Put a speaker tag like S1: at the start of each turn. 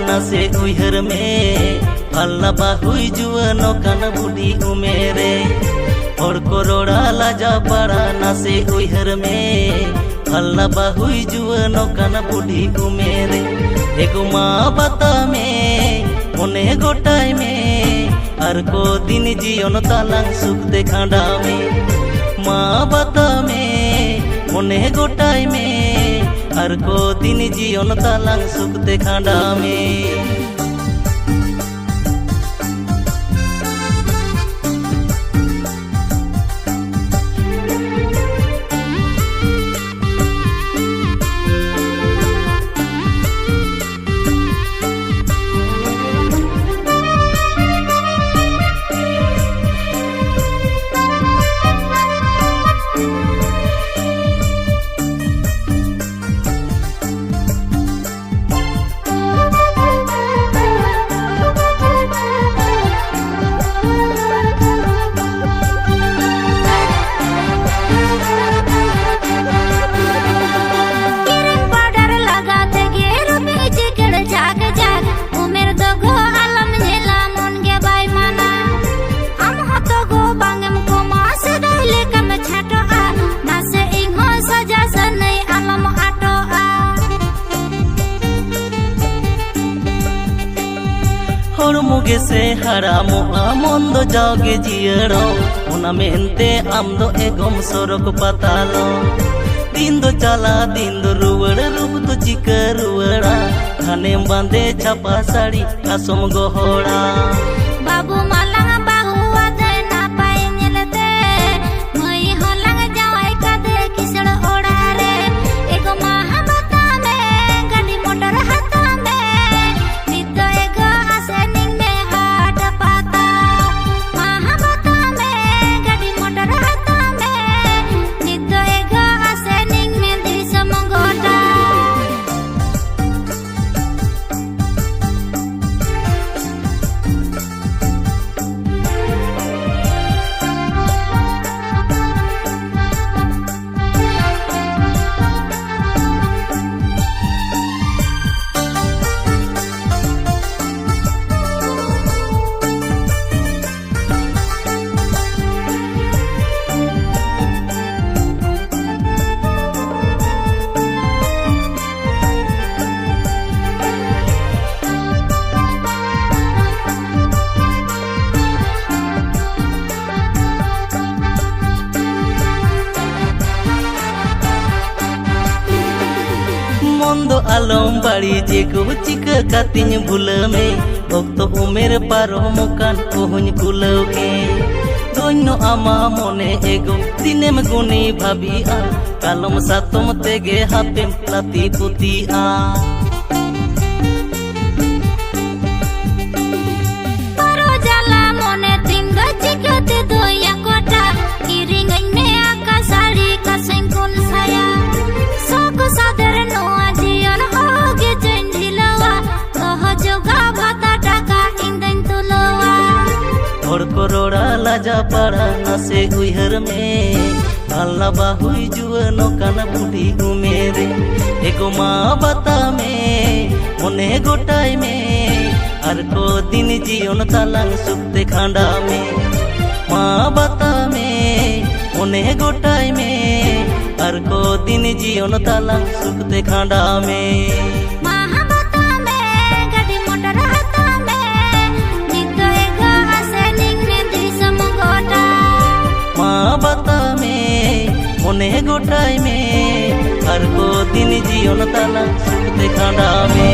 S1: ना से उहर में फलना बाहुई जुआनो कान बुढ़ी उमेरे और कोरोड़ा लाजा पड़ा ना से उहर में फलना बाहुई जुआनो कान बुढ़ी उमेरे एगो माँ बता में मोने गोटाई में और को दिन जीवन तालांग सुख दे खांडा में माँ बता में मोने गोटाई में और को दिन जीवन तालांग सुख दे खांडा में। मुगे से हरामो आमंद जागे जियरो उना मेहनते आम दो एगम सोरक पातालो दिन दो चला दिन दो रुवड़ रूप तो चिका रुवड़ा खाने बांधे छापा साड़ी कासम गोहड़ा बाबू मालांग बाहु आदे ना पाए नेलते मई होलांग जावाई का दे किसड़ ओड़ा रे एगो महाबता में गाड़ी मोटर हाथा में नितो एगो आसे आलम बाड़ी जे को चिका कातिन भूल में ओक्तो उमेर पारम कान ओहुन कुलगे दोनो आमा मोने एगो दिनेम गुनी भाबिया कालम सातम तेगे हापेम लाती पुतिया पारो जाला मोने तिंगा चिकाते दोया कोटा किरिंगन ने आका साड़ी का संकुल साया सोको सादर नो कोरोड़ा लाजा पड़ा ना से उहर में फलना बाहुई जुआनो कान बुढ़ी उमेरे एगो माँ बता में मोने गोटाई में और को दिन जीवन तालांग सुख दे खांडा में माँ बता में मोने गोटाई में और को दिन जीवन तालांग सुख दे खांडा में। बता में मोने गोटाई में और को दिन जीवन ताला सुख दे खांडा में।